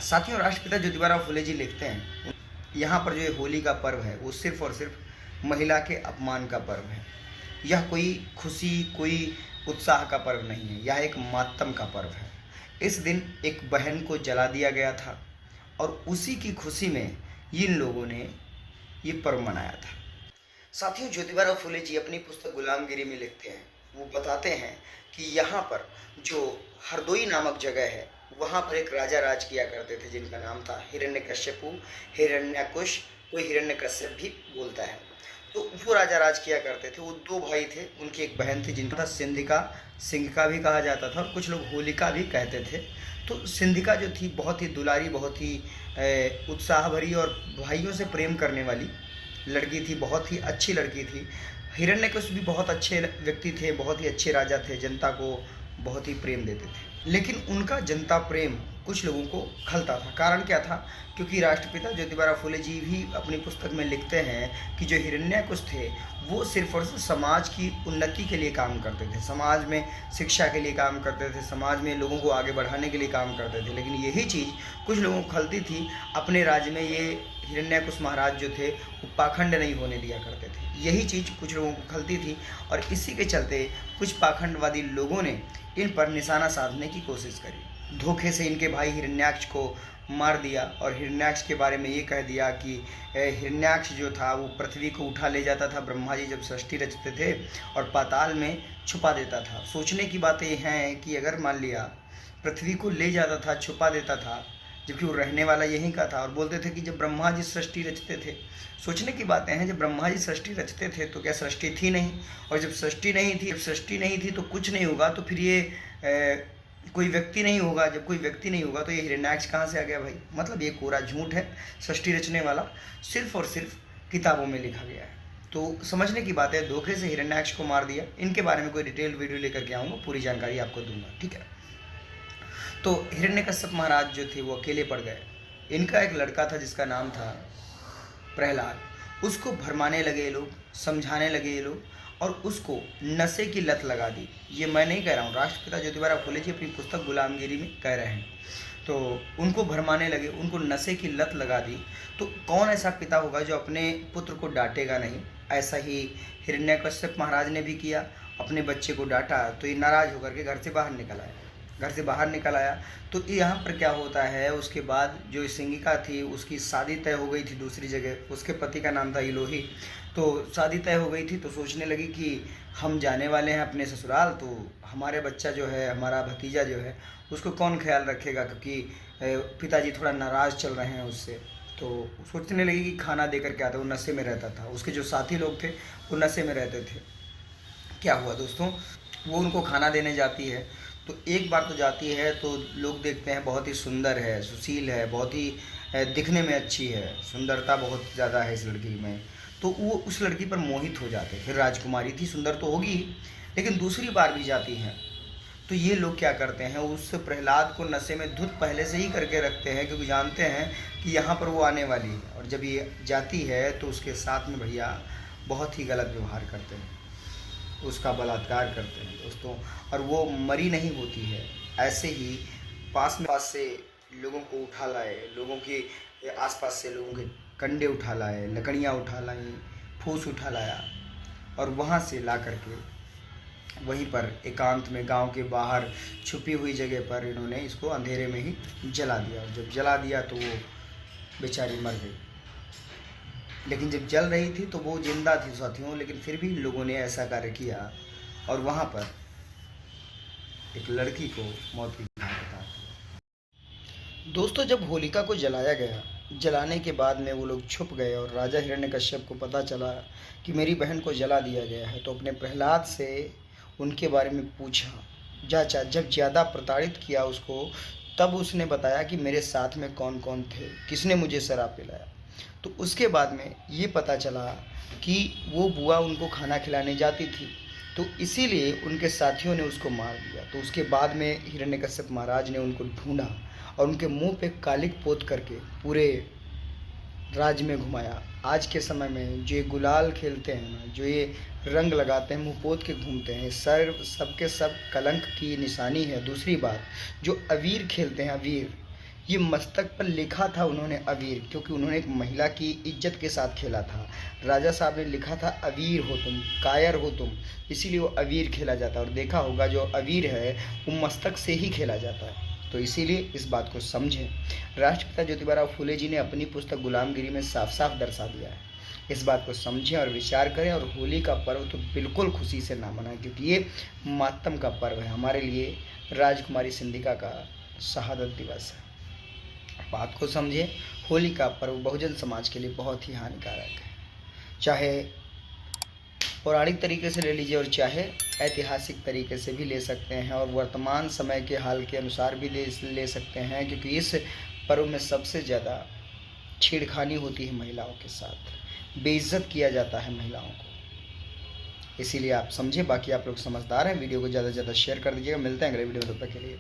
साथियों, राष्ट्रपिता ज्योतिबा फुले जी लिखते हैं, यहाँ पर जो ये होली का पर्व है वो सिर्फ और सिर्फ महिला के अपमान का पर्व है। यह कोई खुशी, कोई उत्साह का पर्व नहीं है, यह एक मातम का पर्व है। इस दिन एक बहन को जला दिया गया था और उसी की खुशी में इन लोगों ने ये पर्व मनाया था। साथियों, ज्योतिबा फुले जी अपनी पुस्तक गुलामगिरी में लिखते हैं, वो बताते हैं कि यहाँ पर जो हरदोई नामक जगह है वहाँ पर एक राजा राज किया करते थे जिनका नाम था हिरण्यकश्यपु, हिरण्यकुश, कोई हिरण्यकश्यप भी बोलता है। तो वो राजा राज किया करते थे। वो दो भाई थे, उनकी एक बहन थी जिनका था सिंधिका। सिंधिका भी कहा जाता था और कुछ लोग होलिका भी कहते थे। तो सिंधिका जो थी बहुत ही दुलारी, बहुत ही उत्साह भरी और भाइयों से प्रेम करने वाली लड़की थी, बहुत ही अच्छी लड़की थी। हिरण्यकश्यप भी बहुत अच्छे व्यक्ति थे, बहुत ही अच्छे राजा थे, जनता को बहुत ही प्रेम देते थे। लेकिन उनका जनता प्रेम कुछ लोगों को खलता था। कारण क्या था? क्योंकि राष्ट्रपिता ज्योतिबा फुले जी भी अपनी पुस्तक में लिखते हैं कि जो हिरण्यकुश थे वो सिर्फ और सिर्फ समाज की उन्नति के लिए काम करते थे, समाज में शिक्षा के लिए काम करते थे, समाज में लोगों को आगे बढ़ाने के लिए काम करते थे। लेकिन यही चीज़ कुछ लोगों को खलती थी। अपने राज्य में ये हिरण्यकुश महाराज जो थे वो पाखंड नहीं होने दिया करते थे। यही चीज़ कुछ लोगों को खलती थी और इसी के चलते कुछ पाखंडवादी लोगों ने इन पर निशाना साधने की कोशिश करी। धोखे से इनके भाई हिरण्याक्ष को मार दिया और हिरण्याक्ष के बारे में ये कह दिया कि हिरण्याक्ष जो था वो पृथ्वी को उठा ले जाता था ब्रह्मा जी जब सृष्टि रचते थे और पाताल में छुपा देता था। सोचने की बात ये है कि अगर मान लिया पृथ्वी को ले जाता था, छुपा देता था, जबकि वो रहने वाला यहीं का था, और बोलते थे कि जब ब्रह्मा जी सृष्टि रचते थे। सोचने की बातें हैं, जब ब्रह्मा जी सृष्टि रचते थे तो क्या सृष्टि थी नहीं? और जब सृष्टि नहीं थी तो कुछ नहीं होगा, तो फिर ये कोई व्यक्ति नहीं होगा। जब कोई व्यक्ति नहीं होगा तो ये हिरण्याक्ष कहाँ से आ गया भाई? मतलब ये कोरा झूठ है। सृष्टि रचने वाला सिर्फ और सिर्फ किताबों में लिखा गया है। तो समझने की बात है, धोखे से हिरण्याक्ष को मार दिया। इनके बारे में कोई डिटेल वीडियो लेकर के आऊँगा, पूरी जानकारी आपको दूंगा, ठीक है? तो हिरण्यकश्यप महाराज जो थे वो अकेले पड़ गए। इनका एक लड़का था जिसका नाम था प्रहलाद। उसको भरमाने लगे ये लोग, समझाने लगे ये लोग और उसको नशे की लत लगा दी। ये मैं नहीं कह रहा हूँ, राष्ट्रपिता ज्योतिबा फुले जी अपनी पुस्तक गुलामगिरी में कह रहे हैं। तो उनको भरमाने लगे, उनको नशे की लत लगा दी। तो कौन ऐसा पिता होगा जो अपने पुत्र को डांटेगा नहीं? ऐसा ही हिरण्यकश्यप महाराज ने भी किया, अपने बच्चे को डांटा तो ये नाराज़ होकर के घर से बाहर निकल आया। तो यहाँ पर क्या होता है, उसके बाद जो सिंगिका थी उसकी शादी तय हो गई थी दूसरी जगह। उसके पति का नाम था इलोही। तो शादी तय हो गई थी तो सोचने लगी कि हम जाने वाले हैं अपने ससुराल, तो हमारे बच्चा जो है, हमारा भतीजा जो है, उसको कौन ख्याल रखेगा, क्योंकि पिताजी थोड़ा नाराज़ चल रहे हैं उससे। तो सोचने लगी कि खाना दे कर के आता। वो नशे में रहता था, उसके जो साथी लोग थे वो नशे में रहते थे। क्या हुआ दोस्तों, वो उनको खाना देने जाती है। तो एक बार तो जाती है तो लोग देखते हैं बहुत ही सुंदर है, सुशील है, बहुत ही दिखने में अच्छी है, सुंदरता बहुत ज़्यादा है इस लड़की में। तो वो उस लड़की पर मोहित हो जाते हैं। फिर राजकुमारी थी, सुंदर तो होगी, लेकिन दूसरी बार भी जाती हैं। तो ये लोग क्या करते हैं, उस प्रहलाद को नशे में धुत पहले से ही करके रखते हैं, क्योंकि जानते हैं कि यहाँ पर वो आने वाली है। और जब ये जाती है तो उसके साथ में भैया बहुत ही गलत व्यवहार करते हैं, उसका बलात्कार करते हैं दोस्तों। और वो मरी नहीं होती है, ऐसे ही पास से लोगों को उठा लाए, लोगों के आसपास से लोगों के कंडे उठा लाए, लकड़ियाँ उठा लाई, फूस उठा लाया और वहाँ से ला करके वहीं पर एकांत में गांव के बाहर छुपी हुई जगह पर इन्होंने इसको अंधेरे में ही जला दिया। और जब जला दिया तो वो बेचारी मर गई। लेकिन जब जल रही थी तो वो जिंदा थी साथियों, लेकिन फिर भी लोगों ने ऐसा कार्य किया और वहाँ पर एक लड़की को मौत की घाट उतार दिया। दोस्तों, जब होलिका को जलाया गया, जलाने के बाद में वो लोग छुप गए और राजा हिरण्यकश्यप को पता चला कि मेरी बहन को जला दिया गया है, तो अपने प्रहलाद से उनके बारे में पूछा, जांचा। जब ज़्यादा प्रताड़ित किया उसको, तब उसने बताया कि मेरे साथ में कौन कौन थे, किसने मुझे शराब पिलाया। तो उसके बाद में ये पता चला कि वो बुआ उनको खाना खिलाने जाती थी, तो इसीलिए उनके साथियों ने उसको मार दिया। तो उसके बाद में हिरण्यकश्यप महाराज ने उनको ढूंढा और उनके मुंह पे कालिक पोत करके पूरे राज्य में घुमाया। आज के समय में जो ये गुलाल खेलते हैं ना, जो ये रंग लगाते हैं, मुँह पोत के घूमते हैं, सबके सब कलंक की निशानी है। दूसरी बात, जो अबीर खेलते हैं, अबीर, ये मस्तक पर लिखा था उन्होंने अवीर, क्योंकि उन्होंने एक महिला की इज्जत के साथ खेला था। राजा साहब ने लिखा था अवीर हो तुम, कायर हो तुम, इसीलिए वो अवीर खेला जाता है। और देखा होगा जो अवीर है वो मस्तक से ही खेला जाता है, तो इसीलिए इस बात को समझें। राष्ट्रपिता ज्योतिबा फूले जी ने अपनी पुस्तक गुलामगिरी में साफ साफ दर्शा दिया है। इस बात को समझें और विचार करें, और होली का पर्व तो बिल्कुल खुशी से ना मनाएं, क्योंकि ये मातम का पर्व है। हमारे लिए राजकुमारी सिंधिका का शहादत दिवस है। बात को समझें, होली का पर्व बहुजन समाज के लिए बहुत ही हानिकारक है। चाहे पौराणिक तरीके से ले लीजिए और चाहे ऐतिहासिक तरीके से भी ले सकते हैं, और वर्तमान समय के हाल के अनुसार भी ले सकते हैं, क्योंकि इस पर्व में सबसे ज़्यादा छेड़खानी होती है महिलाओं के साथ, बेइज्जत किया जाता है महिलाओं को। इसीलिए आप समझें। बाकी आप लोग समझदार हैं, वीडियो को ज़्यादा से ज़्यादा शेयर कर दीजिएगा। मिलते हैं अगले वीडियो में, तब तक के लिए।